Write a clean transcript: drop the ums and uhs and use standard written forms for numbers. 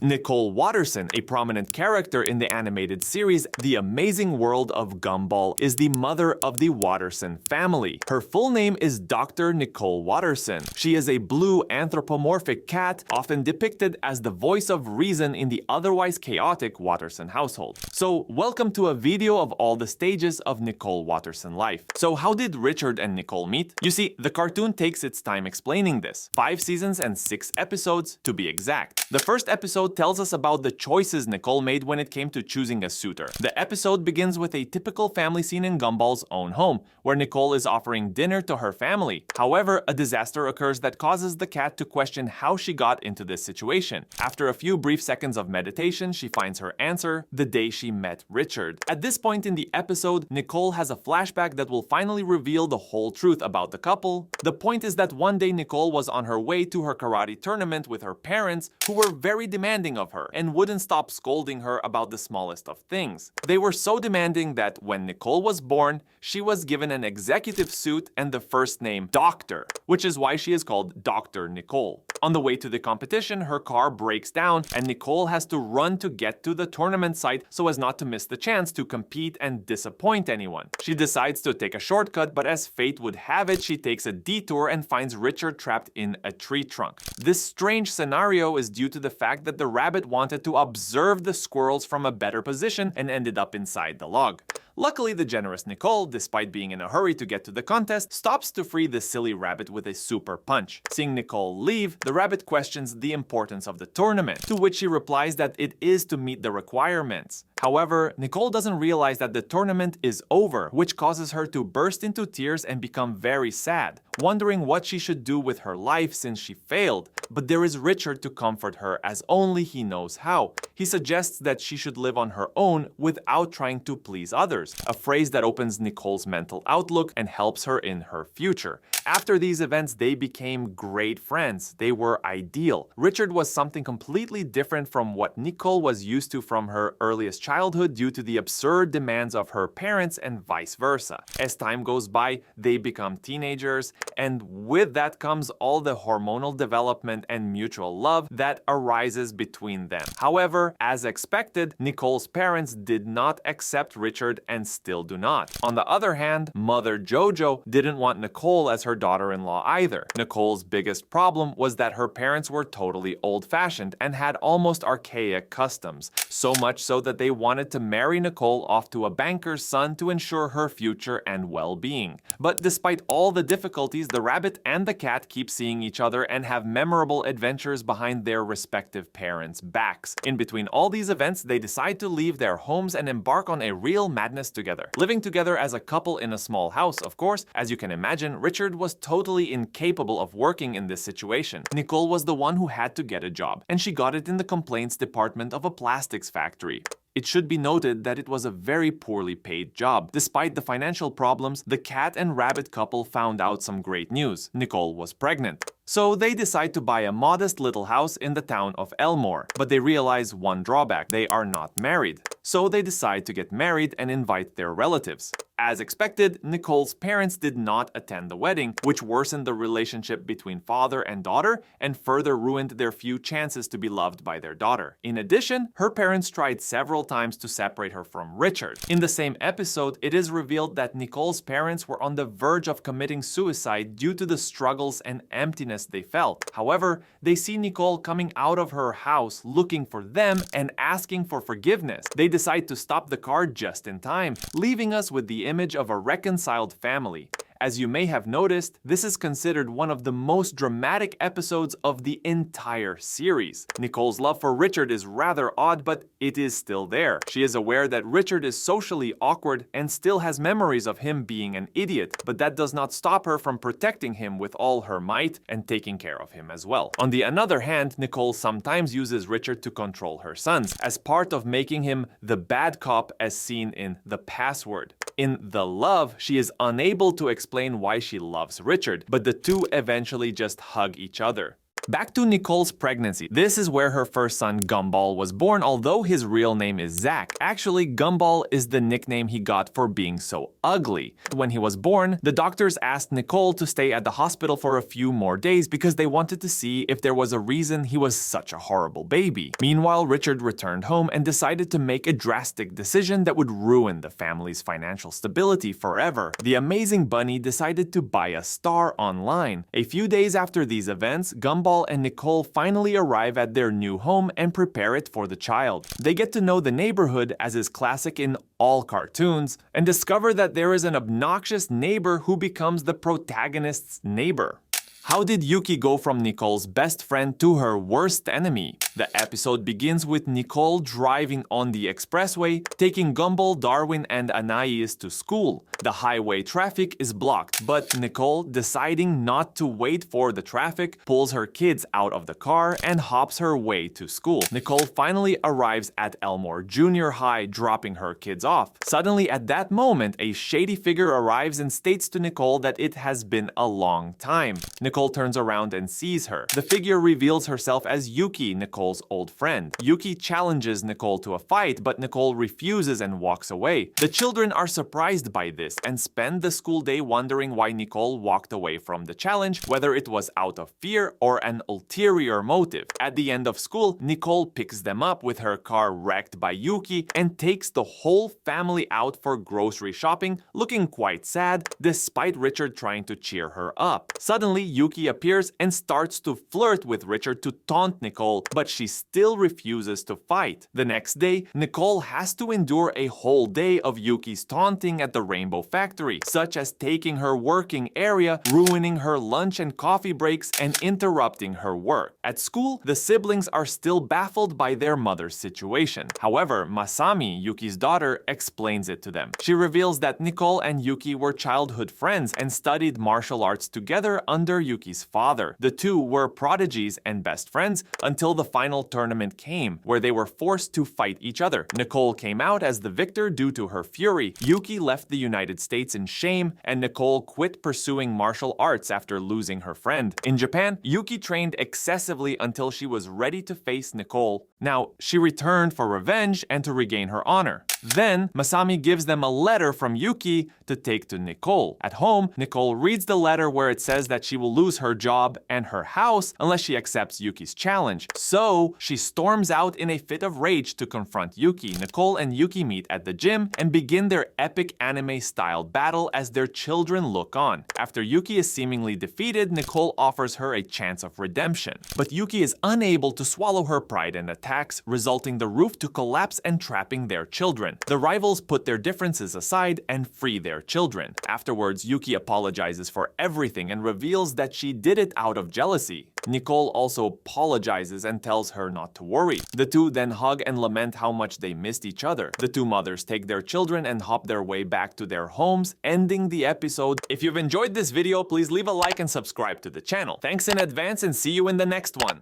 Nicole Watterson, a prominent character in the animated series The Amazing World of Gumball, is the mother of the Watterson family. Her full name is Dr. Nicole Watterson. She is a blue anthropomorphic cat, often depicted as the voice of reason in the otherwise chaotic Watterson household. So, welcome to a video of all the stages of Nicole Watterson life. So how did Richard and Nicole meet? You see, the cartoon takes its time explaining this. 5 seasons and 6 episodes, to be exact. The first episode tells us about the choices Nicole made when it came to choosing a suitor. The episode begins with a typical family scene in Gumball's own home, where Nicole is offering dinner to her family. However, a disaster occurs that causes the cat to question how she got into this situation. After a few brief seconds of meditation, she finds her answer: the day she met Richard. At this point in the episode, Nicole has a flashback that will finally reveal the whole truth about the couple. The point is that one day Nicole was on her way to her karate tournament with her parents, who were very demanding of her and wouldn't stop scolding her about the smallest of things. They were so demanding that when Nicole was born, she was given an executive suit and the first name Doctor, which is why she is called Dr. Nicole. On the way to the competition, her car breaks down and Nicole has to run to get to the tournament site so as not to miss the chance to compete and disappoint anyone. She decides to take a shortcut, but as fate would have it, she takes a detour and finds Richard trapped in a tree trunk. This strange scenario is due to the fact that the rabbit wanted to observe the squirrels from a better position and ended up inside the log. Luckily, the generous Nicole, despite being in a hurry to get to the contest, stops to free the silly rabbit with a super punch. Seeing Nicole leave, the rabbit questions the importance of the tournament, to which she replies that it is to meet the requirements. However, Nicole doesn't realize that the tournament is over, which causes her to burst into tears and become very sad, wondering what she should do with her life since she failed. But there is Richard to comfort her as only he knows how. He suggests that she should live on her own without trying to please others, a phrase that opens Nicole's mental outlook and helps her in her future. After these events, they became great friends. They were ideal. Richard was something completely different from what Nicole was used to from her earliest childhood due to the absurd demands of her parents and vice versa. As time goes by, they become teenagers, and with that comes all the hormonal development and mutual love that arises between them. However, as expected, Nicole's parents did not accept Richard and still do not. On the other hand, Mother Jojo didn't want Nicole as her daughter-in-law either. Nicole's biggest problem was that her parents were totally old-fashioned and had almost archaic customs, so much so that they wanted to marry Nicole off to a banker's son to ensure her future and well-being. But despite all the difficulties, the rabbit and the cat keep seeing each other and have memorable adventures behind their respective parents' backs. In between all these events, they decide to leave their homes and embark on a real madness together. Living together as a couple in a small house, of course. As you can imagine, Richard was totally incapable of working in this situation. Nicole was the one who had to get a job, and she got it in the complaints department of a plastics factory. It should be noted that it was a very poorly paid job. Despite the financial problems, the cat and rabbit couple found out some great news. Nicole was pregnant. So they decide to buy a modest little house in the town of Elmore. But they realize one drawback: they are not married. So they decide to get married and invite their relatives. As expected, Nicole's parents did not attend the wedding, which worsened the relationship between father and daughter and further ruined their few chances to be loved by their daughter. In addition, her parents tried several times to separate her from Richard. In the same episode, it is revealed that Nicole's parents were on the verge of committing suicide due to the struggles and emptiness they felt. However, they see Nicole coming out of her house looking for them and asking for forgiveness. They decide to stop the car just in time, leaving us with the image of a reconciled family. As you may have noticed, this is considered one of the most dramatic episodes of the entire series. Nicole's love for Richard is rather odd, but it is still there. She is aware that Richard is socially awkward and still has memories of him being an idiot, but that does not stop her from protecting him with all her might and taking care of him as well. On the other hand, Nicole sometimes uses Richard to control her sons, as part of making him the bad cop as seen in The Password. In The Love, she is unable to explain why she loves Richard, but the two eventually just hug each other. Back to Nicole's pregnancy. This is where her first son Gumball was born, although his real name is Zach. Actually, Gumball is the nickname he got for being so ugly. When he was born, the doctors asked Nicole to stay at the hospital for a few more days because they wanted to see if there was a reason he was such a horrible baby. Meanwhile, Richard returned home and decided to make a drastic decision that would ruin the family's financial stability forever. The amazing bunny decided to buy a star online. A few days after these events, Gumball and Nicole finally arrive at their new home and prepare it for the child. They get to know the neighborhood, as is classic in all cartoons, and discover that there is an obnoxious neighbor who becomes the protagonist's neighbor. How did Yuki go from Nicole's best friend to her worst enemy? The episode begins with Nicole driving on the expressway, taking Gumball, Darwin, and Anais to school. The highway traffic is blocked, but Nicole, deciding not to wait for the traffic, pulls her kids out of the car and hops her way to school. Nicole finally arrives at Elmore Junior High, dropping her kids off. Suddenly, at that moment, a shady figure arrives and states to Nicole that it has been a long time. Nicole turns around and sees her. The figure reveals herself as Yuki, Nicole's old friend. Yuki challenges Nicole to a fight, but Nicole refuses and walks away. The children are surprised by this and spend the school day wondering why Nicole walked away from the challenge, whether it was out of fear or an ulterior motive. At the end of school, Nicole picks them up with her car wrecked by Yuki and takes the whole family out for grocery shopping, looking quite sad, despite Richard trying to cheer her up. Suddenly, Yuki appears and starts to flirt with Richard to taunt Nicole, but she still refuses to fight. The next day, Nicole has to endure a whole day of Yuki's taunting at the Rainbow Factory, such as taking her working area, ruining her lunch and coffee breaks, and interrupting her work. At school, the siblings are still baffled by their mother's situation. However, Masami, Yuki's daughter, explains it to them. She reveals that Nicole and Yuki were childhood friends and studied martial arts together under Yuki's father. The two were prodigies and best friends until the final tournament came, where they were forced to fight each other. Nicole came out as the victor due to her fury. Yuki left the United States in shame, and Nicole quit pursuing martial arts after losing her friend. In Japan, Yuki trained excessively until she was ready to face Nicole. Now, she returned for revenge and to regain her honor. Then, Masami gives them a letter from Yuki to take to Nicole. At home, Nicole reads the letter where it says that she will lose her job and her house unless she accepts Yuki's challenge. So, she storms out in a fit of rage to confront Yuki. Nicole and Yuki meet at the gym and begin their epic anime-style battle as their children look on. After Yuki is seemingly defeated, Nicole offers her a chance of redemption. But Yuki is unable to swallow her pride and attacks, resulting the roof to collapse and trapping their children. The rivals put their differences aside and free their children. Afterwards, Yuki apologizes for everything and reveals that she did it out of jealousy. Nicole also apologizes and tells her not to worry. The two then hug and lament how much they missed each other. The two mothers take their children and hop their way back to their homes, ending the episode. If you've enjoyed this video, please leave a like and subscribe to the channel. Thanks in advance and see you in the next one.